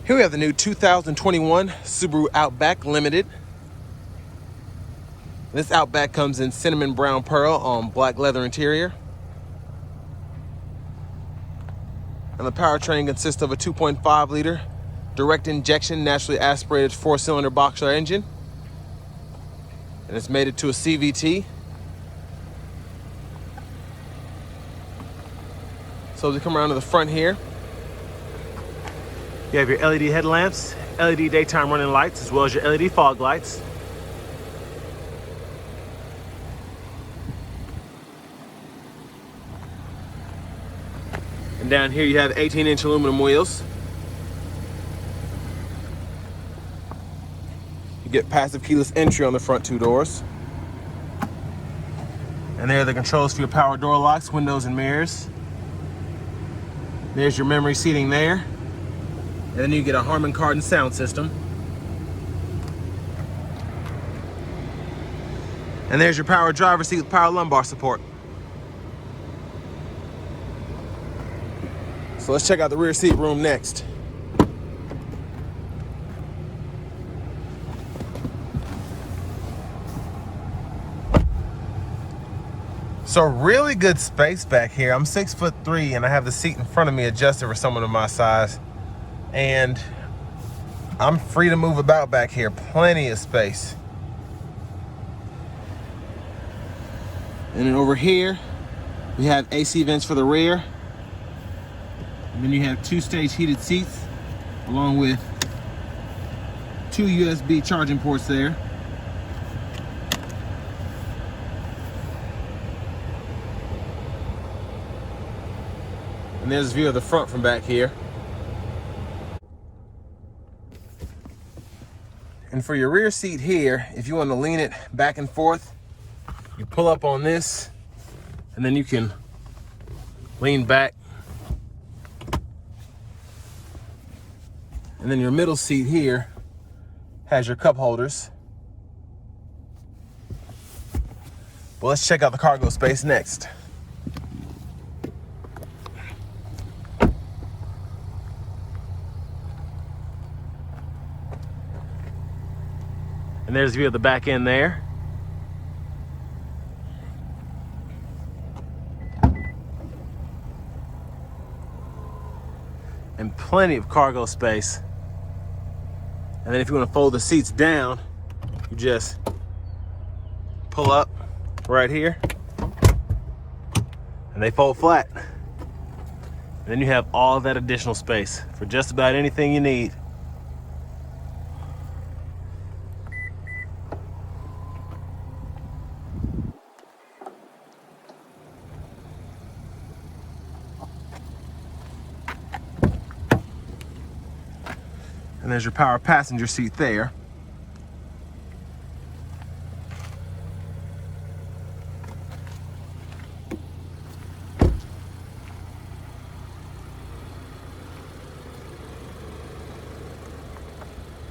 Here we have the new 2021 Subaru Outback Limited. This Outback comes in cinnamon brown pearl on black leather interior. And the powertrain consists of a 2.5 liter direct injection naturally aspirated 4-cylinder boxer engine. And it's mated to a CVT. So as we come around to the front here, you have your LED headlamps, LED daytime running lights, as well as your LED fog lights. And down here you have 18-inch aluminum wheels. You get passive keyless entry on the front two doors. And there are the controls for your power door locks, windows, and mirrors. There's your memory seating there. And then you get a Harman Kardon sound system. And there's your power driver's seat with power lumbar support. So let's check out the rear seat room next. So really good space back here. I'm 6'3" and I have the seat in front of me adjusted for someone of my size. And I'm free to move about back here. Plenty of space. And then over here, we have AC vents for the rear. And then you have 2-stage heated seats, along with 2 USB charging ports there. And there's a view of the front from back here. And for your rear seat here, if you want to lean it back and forth, you pull up on this, and then you can lean back. And then your middle seat here has your cup holders. Well, let's check out the cargo space next. And there's a view of the back end there. And plenty of cargo space. And then if you want to fold the seats down, you just pull up right here and they fold flat. And then you have all that additional space for just about anything you need. And there's your power passenger seat there.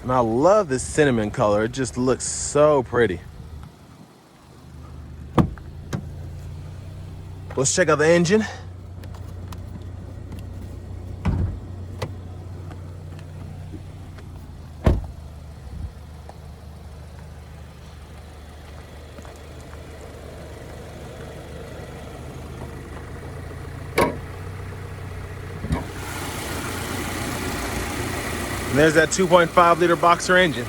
And I love this cinnamon color. It just looks so pretty. Let's check out the engine. And there's that 2.5 liter boxer engine.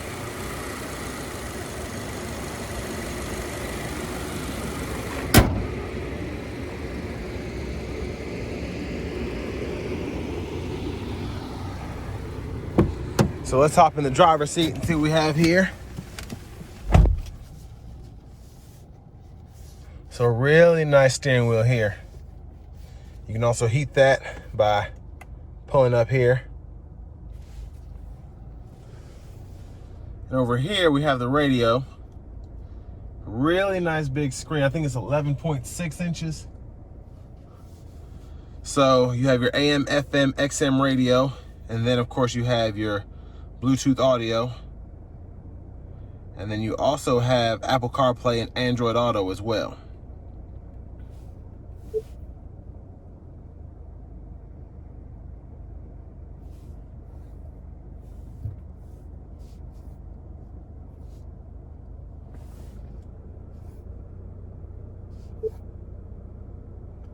So let's hop in the driver's seat and see what we have here. So really nice steering wheel here. You can also heat that by pulling up here. And over here we have the radio. Really nice big screen. I think it's 11.6 inches. So you have your AM, FM, XM radio, and then of course you have your Bluetooth audio. And then you also have Apple CarPlay and Android Auto as well.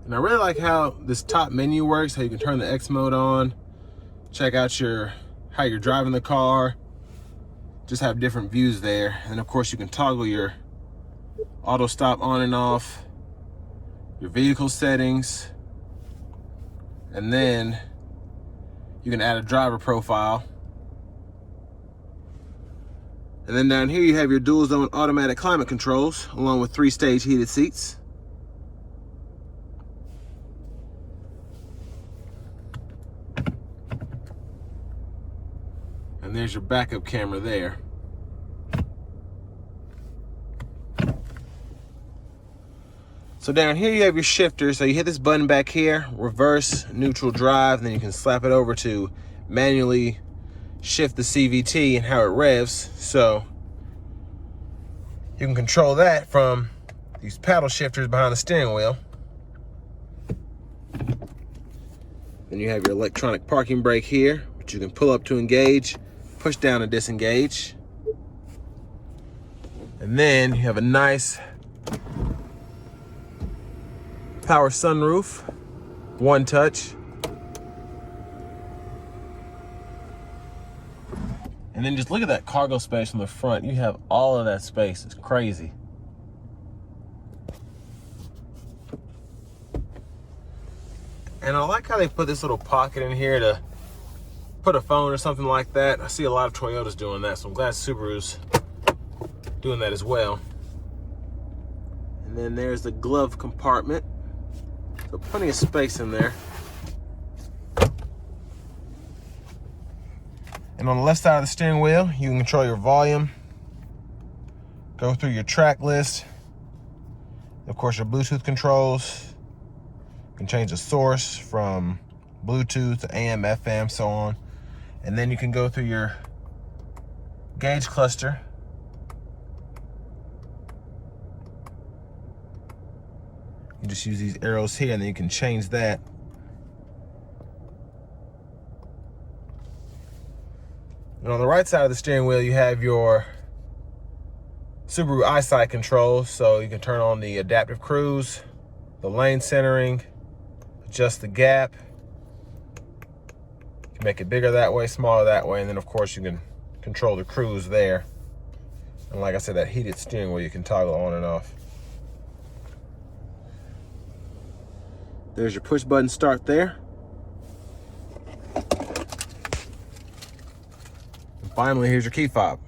And I really like how this top menu works, how you can turn the X mode on, check out how you're driving the car, just have different views there. And of course you can toggle your auto stop on and off, your vehicle settings, and then you can add a driver profile. And then down here you have your dual zone automatic climate controls along with 3-stage heated seats. And there's your backup camera there. So down here you have your shifter. So you hit this button back here, reverse, neutral, drive, and then you can slap it over to manually shift the CVT and how it revs. So you can control that from these paddle shifters behind the steering wheel. Then you have your electronic parking brake here, which you can pull up to engage, push down to disengage. And then you have a nice power sunroof, one touch. And then just look at that cargo space from the front. You have all of that space. It's crazy. And I like how they put this little pocket in here to put a phone or something like that. I see a lot of Toyotas doing that, so I'm glad Subaru's doing that as well. And then there's the glove compartment. So plenty of space in there. And on the left side of the steering wheel, you can control your volume, go through your track list, of course your Bluetooth controls. You can change the source from Bluetooth to AM, FM, so on. And then you can go through your gauge cluster. You just use these arrows here and then you can change that. And on the right side of the steering wheel, you have your Subaru Eyesight Controls. So you can turn on the adaptive cruise, the lane centering, adjust the gap. You can make it bigger that way, smaller that way, and then of course you can control the cruise there. And like I said, that heated steering wheel you can toggle on and off. There's your push button start there. And finally, here's your key fob.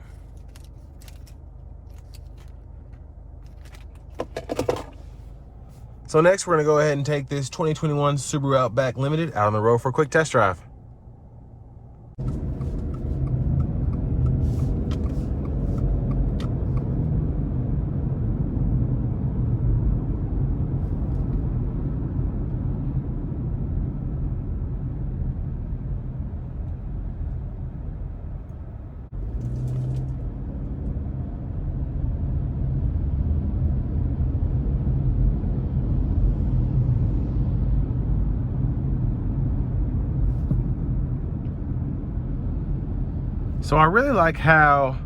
So next, we're gonna go ahead and take this 2021 Subaru Outback Limited out on the road for a quick test drive. So I really like how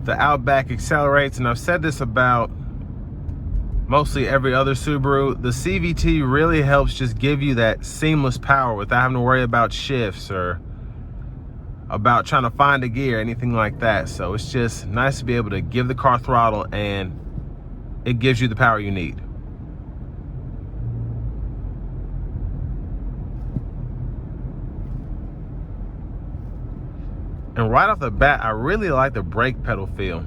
the Outback accelerates, and I've said this about mostly every other Subaru. The CVT really helps just give you that seamless power without having to worry about shifts or about trying to find a gear, anything like that. So it's just nice to be able to give the car throttle and it gives you the power you need. And right off the bat, I really like the brake pedal feel.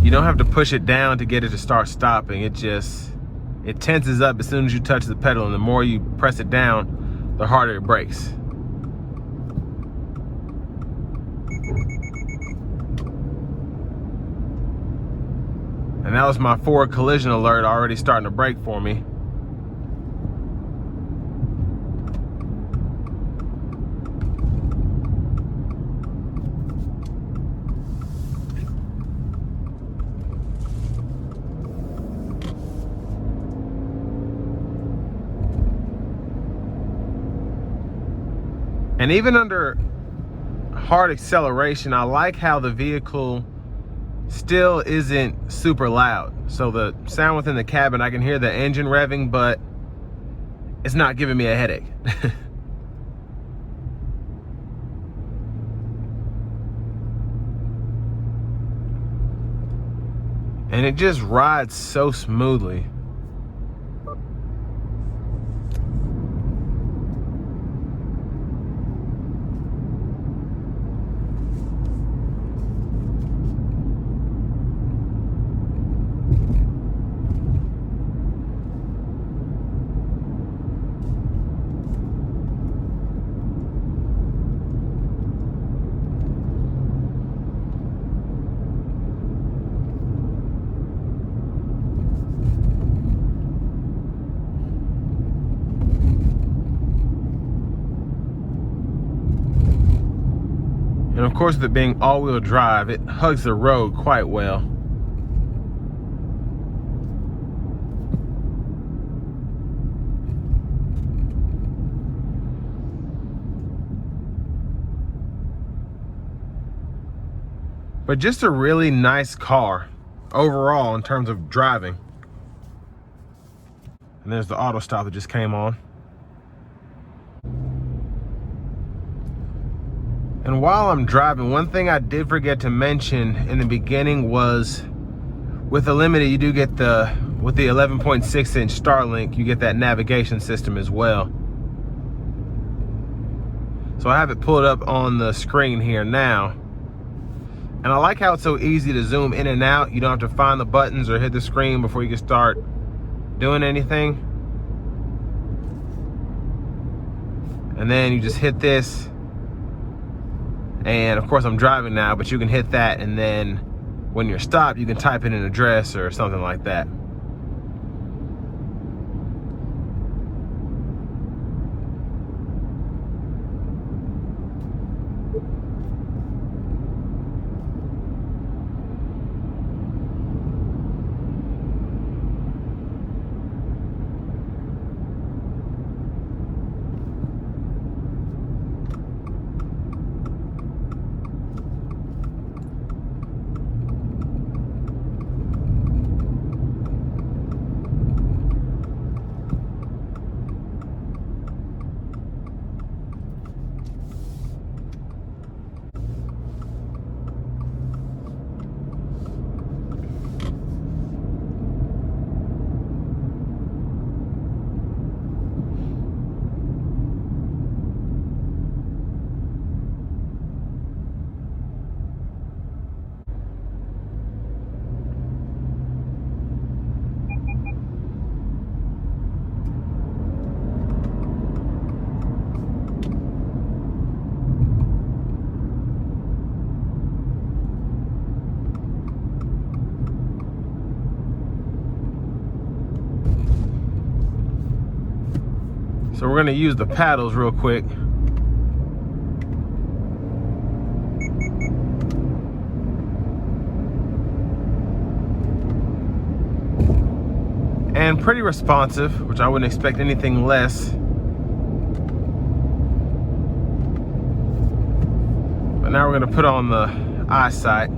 You don't have to push it down to get it to start stopping. It tenses up as soon as you touch the pedal, and the more you press it down, the harder it brakes. And that was my forward collision alert already starting to brake for me. And even under hard acceleration, I like how the vehicle still isn't super loud. So the sound within the cabin, I can hear the engine revving, but it's not giving me a headache. And it just rides so smoothly. And of course, with it being all-wheel drive, it hugs the road quite well. But just a really nice car overall in terms of driving. And there's the auto stop that just came on. And while I'm driving, one thing I did forget to mention in the beginning was with the Limited, you do get with the 11.6-inch Starlink, you get that navigation system as well. So I have it pulled up on the screen here now. And I like how it's so easy to zoom in and out. You don't have to find the buttons or hit the screen before you can start doing anything. And then you just hit this. And of course I'm driving now, but you can hit that, and then when you're stopped, you can type in an address or something like that. So we're gonna use the paddles real quick. And pretty responsive, which I wouldn't expect anything less. But now we're gonna put on the Eyesight.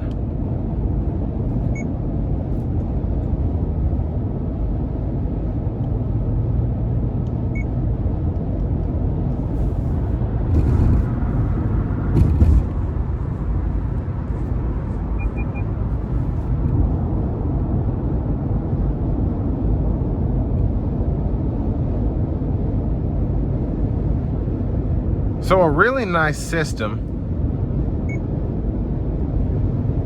So a really nice system.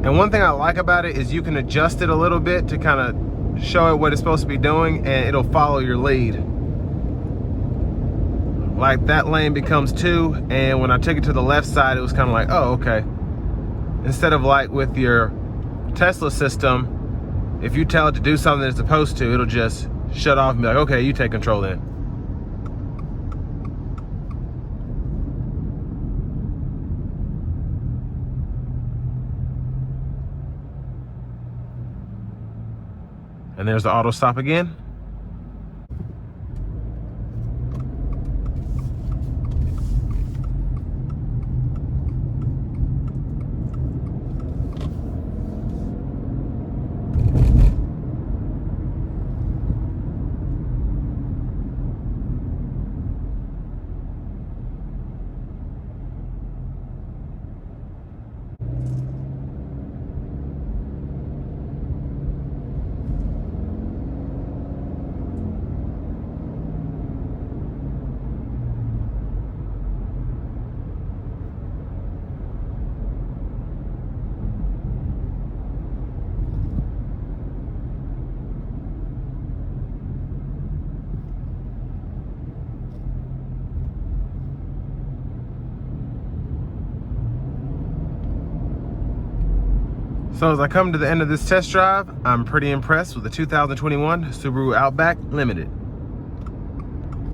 And one thing I like about it is you can adjust it a little bit to kind of show it what it's supposed to be doing, and it'll follow your lead. Like that lane becomes 2, and when I took it to the left side, it was kind of like, oh, okay. Instead of like with your Tesla system, if you tell it to do something it's supposed to, it'll just shut off and be like, okay, you take control then. And there's the auto stop again. So as I come to the end of this test drive, I'm pretty impressed with the 2021 Subaru Outback Limited.